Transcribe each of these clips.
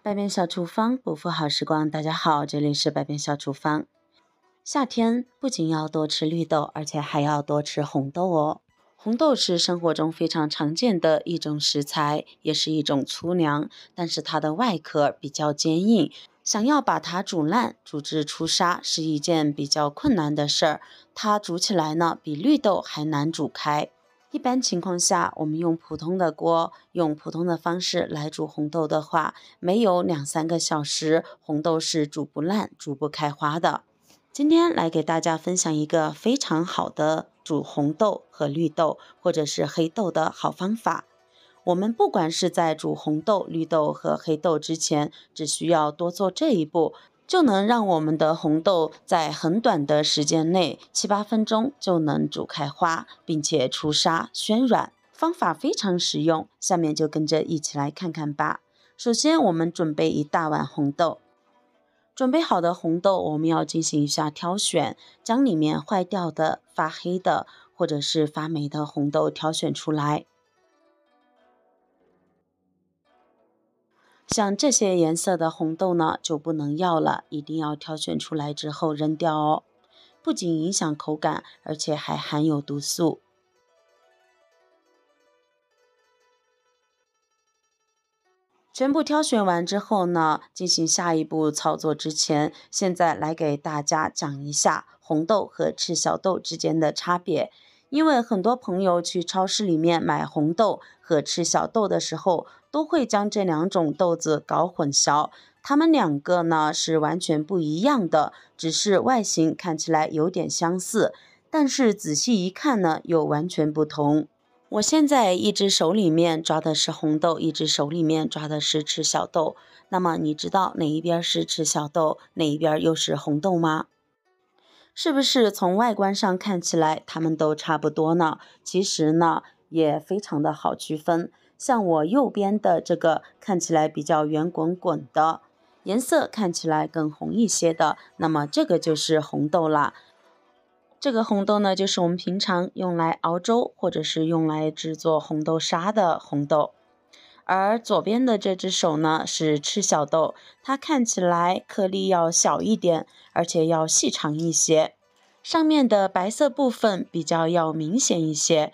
百变小厨房，不负好时光。大家好，这里是百变小厨房。夏天不仅要多吃绿豆，而且还要多吃红豆哦。红豆是生活中非常常见的一种食材，也是一种粗粮，但是它的外壳比较坚硬，想要把它煮烂、煮至出沙是一件比较困难的事儿。它煮起来呢，比绿豆还难煮开。一般情况下，我们用普通的锅，用普通的方式来煮红豆的话，没有2-3个小时，红豆是煮不烂、煮不开花的。今天来给大家分享一个非常好的煮红豆和绿豆或者是黑豆的好方法。我们不管是在煮红豆、绿豆和黑豆之前，只需要多做这一步，就能让我们的红豆在很短的时间内7-8分钟就能煮开花，并且出沙暄软。方法非常实用，下面就跟着一起来看看吧。首先我们准备1大碗红豆。准备好的红豆我们要进行一下挑选，将里面坏掉的、发黑的或者是发霉的红豆挑选出来。像这些颜色的红豆呢，就不能要了，一定要挑选出来之后扔掉哦，不仅影响口感，而且还含有毒素。全部挑选完之后呢，进行下一步操作之前，现在来给大家讲一下红豆和赤小豆之间的差别。因为很多朋友去超市里面买红豆和赤小豆的时候，都会将这2种豆子搞混淆。它们2个呢是完全不一样的，只是外形看起来有点相似，但是仔细一看呢又完全不同。我现在一只手里面抓的是红豆，一只手里面抓的是赤小豆。那么你知道哪一边是赤小豆，哪一边又是红豆吗？是不是从外观上看起来它们都差不多呢？其实呢也非常的好区分。像我右边的这个看起来比较圆滚滚的，颜色看起来更红一些的，那么这个就是红豆啦。这个红豆呢，就是我们平常用来熬粥或者是用来制作红豆沙的红豆。而左边的这只手呢是赤小豆，它看起来颗粒要小一点，而且要细长一些，上面的白色部分比较要明显一些，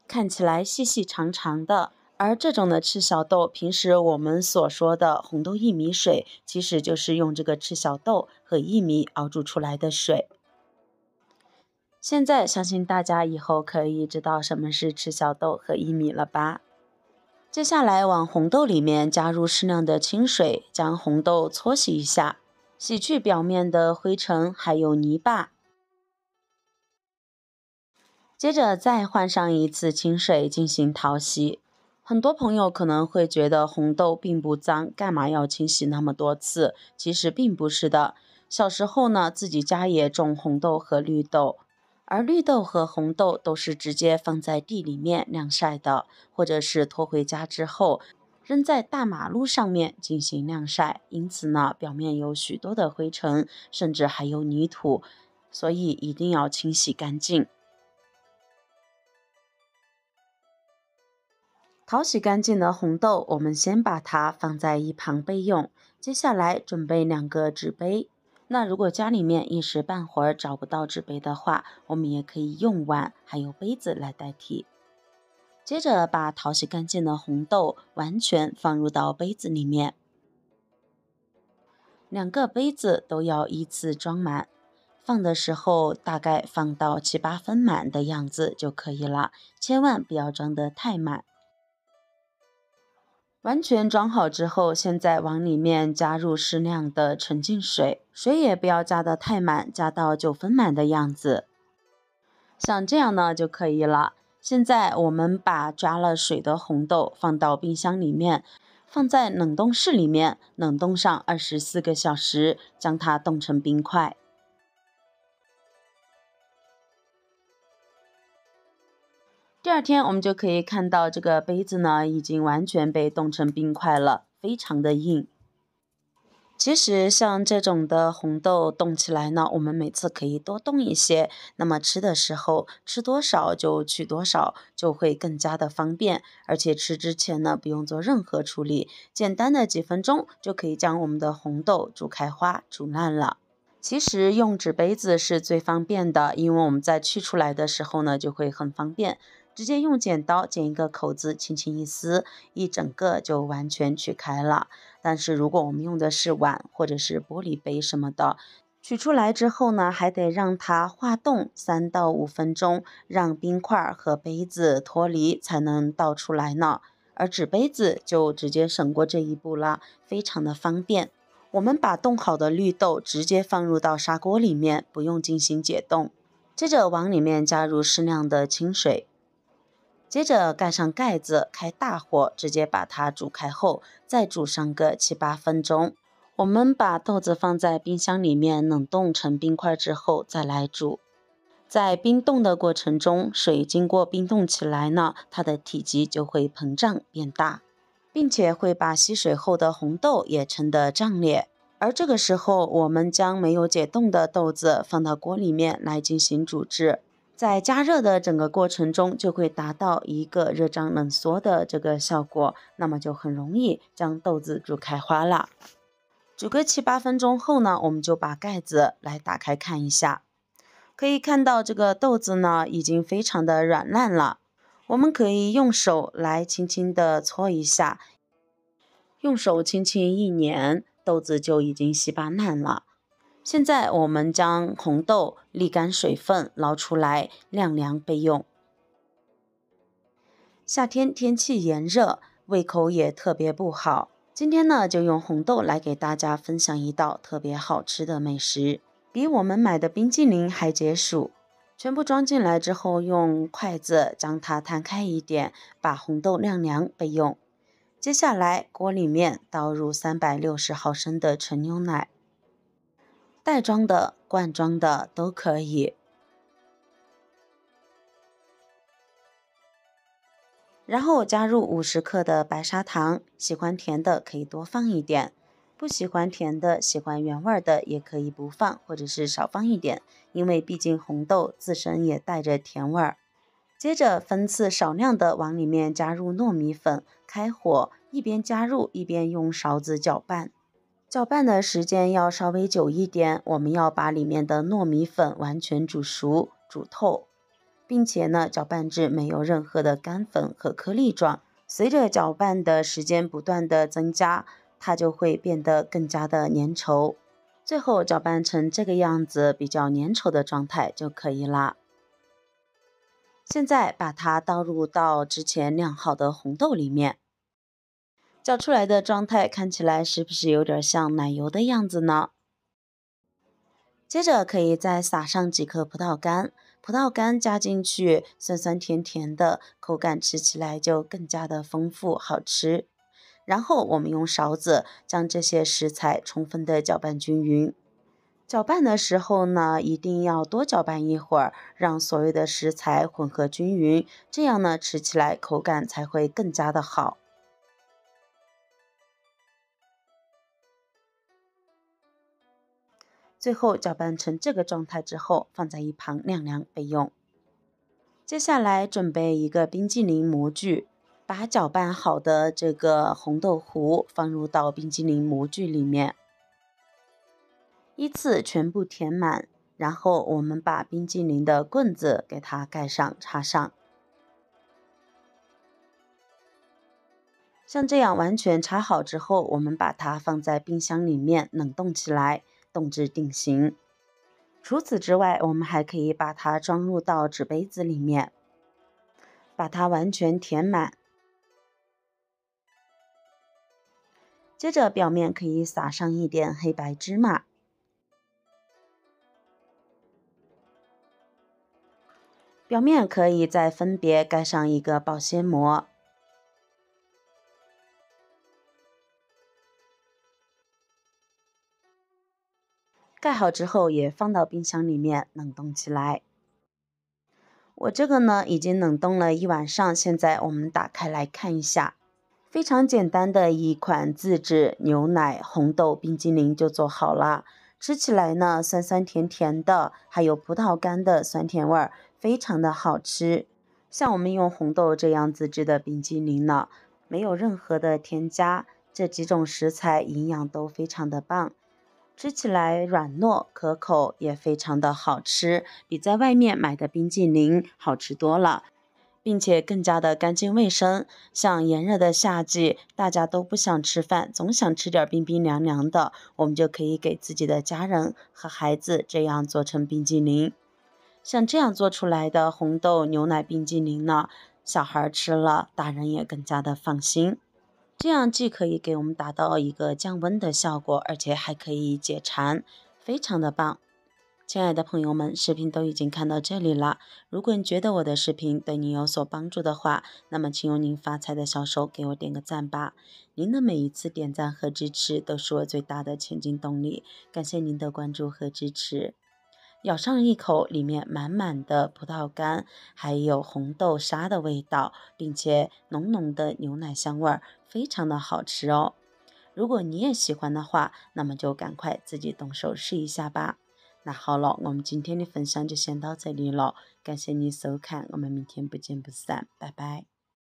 看起来细细长长的。而这种的赤小豆，平时我们所说的红豆薏米水，其实就是用这个赤小豆和薏米熬煮出来的水。现在相信大家以后可以知道什么是赤小豆和薏米了吧？接下来往红豆里面加入适量的清水，将红豆搓洗一下，洗去表面的灰尘还有泥巴。接着再换上1次清水进行淘洗。很多朋友可能会觉得红豆并不脏，干嘛要清洗那么多次？其实并不是的。小时候呢，自己家也种红豆和绿豆。而绿豆和红豆都是直接放在地里面晾晒的，或者是拖回家之后扔在大马路上面进行晾晒，因此呢，表面有许多的灰尘，甚至还有泥土，所以一定要清洗干净。淘洗干净的红豆，我们先把它放在一旁备用。接下来准备2个纸杯。那如果家里面一时半会儿找不到纸杯的话，我们也可以用碗还有杯子来代替。接着把淘洗干净的红豆完全放入到杯子里面，2个杯子都要依次装满。放的时候大概放到7-8分满的样子就可以了，千万不要装得太满。完全装好之后，现在往里面加入适量的纯净水，水也不要加得太满，加到9分满的样子。像这样呢就可以了。现在我们把加了水的红豆放到冰箱里面，放在冷冻室里面冷冻上24个小时，将它冻成冰块。第2天我们就可以看到这个杯子呢已经完全被冻成冰块了，非常的硬。其实像这种的红豆冻起来呢，我们每次可以多冻一些，那么吃的时候吃多少就取多少，就会更加的方便。而且吃之前呢，不用做任何处理，简单的几分钟就可以将我们的红豆煮开花、煮烂了。其实用纸杯子是最方便的，因为我们在取出来的时候呢，就会很方便，直接用剪刀剪一个口子，轻轻一撕，一整个就完全取开了。但是如果我们用的是碗或者是玻璃杯什么的，取出来之后呢，还得让它化冻3到5分钟，让冰块和杯子脱离才能倒出来呢。而纸杯子就直接省过这一步了，非常的方便。我们把冻好的绿豆直接放入到砂锅里面，不用进行解冻。接着往里面加入适量的清水，接着盖上盖子，开大火，直接把它煮开后，再煮上个7、8分钟。我们把豆子放在冰箱里面冷冻成冰块之后再来煮。在冰冻的过程中，水经过冰冻起来呢，它的体积就会膨胀变大，并且会把吸水后的红豆也撑得胀裂。而这个时候，我们将没有解冻的豆子放到锅里面来进行煮制。在加热的整个过程中，就会达到一个热胀冷缩的这个效果，那么就很容易将豆子煮开花了。煮个7、8分钟后呢，我们就把盖子来打开看一下，可以看到这个豆子呢已经非常的软烂了。我们可以用手来轻轻的搓一下，用手轻轻一捻，豆子就已经稀巴烂了。现在我们将红豆沥干水分，捞出来晾凉备用。夏天天气炎热，胃口也特别不好。今天呢，就用红豆来给大家分享一道特别好吃的美食，比我们买的冰激凌还解暑。全部装进来之后，用筷子将它摊开一点，把红豆晾凉备用。接下来锅里面倒入360毫升的纯牛奶，袋装的、罐装的都可以。然后加入50克的白砂糖，喜欢甜的可以多放一点，不喜欢甜的、喜欢原味的也可以不放，或者是少放一点，因为毕竟红豆自身也带着甜味儿。接着分次少量的往里面加入糯米粉，开火，一边加入一边用勺子搅拌。搅拌的时间要稍微久一点，我们要把里面的糯米粉完全煮熟、煮透。并且呢，搅拌至没有任何的干粉和颗粒状。随着搅拌的时间不断的增加，它就会变得更加的粘稠。最后搅拌成这个样子，比较粘稠的状态就可以啦。现在把它倒入到之前晾好的红豆里面，搅出来的状态看起来是不是有点像奶油的样子呢？接着可以再撒上几颗葡萄干，葡萄干加进去，酸酸甜甜的，口感吃起来就更加的丰富好吃。然后我们用勺子将这些食材充分的搅拌均匀。搅拌的时候呢，一定要多搅拌一会儿，让所有的食材混合均匀，这样呢吃起来口感才会更加的好。最后搅拌成这个状态之后，放在一旁晾凉备用。接下来准备一个冰激凌模具，把搅拌好的这个红豆糊放入到冰激凌模具里面，依次全部填满，然后我们把冰激凌的棍子给它盖上插上。像这样完全插好之后，我们把它放在冰箱里面冷冻起来，冻至定型。除此之外，我们还可以把它装入到纸杯子里面，把它完全填满。接着表面可以撒上一点黑白芝麻，表面可以再分别盖上一个保鲜膜。盖好之后也放到冰箱里面冷冻起来。我这个呢已经冷冻了1晚上，现在我们打开来看一下，非常简单的一款自制牛奶红豆冰激凌就做好了。吃起来呢，酸酸甜甜的，还有葡萄干的酸甜味儿，非常的好吃。像我们用红豆这样自制的冰激凌呢，没有任何的添加，这几种食材营养都非常的棒，吃起来软糯可口，也非常的好吃，比在外面买的冰激凌好吃多了。并且更加的干净卫生。像炎热的夏季，大家都不想吃饭，总想吃点冰冰凉凉的，我们就可以给自己的家人和孩子这样做成冰激凌。像这样做出来的红豆牛奶冰激凌呢，小孩吃了，大人也更加的放心。这样既可以给我们达到一个降温的效果，而且还可以解馋，非常的棒。亲爱的朋友们，视频都已经看到这里了。如果你觉得我的视频对你有所帮助的话，那么请用您发财的小手给我点个赞吧。您的每一次点赞和支持都是我最大的前进动力，感谢您的关注和支持。咬上一口，里面满满的葡萄干，还有红豆沙的味道，并且浓浓的牛奶香味儿，非常的好吃哦。如果你也喜欢的话，那么就赶快自己动手试一下吧。那好了，我们今天的分享就先到这里了，感谢你收看，我们明天不见不散，拜拜。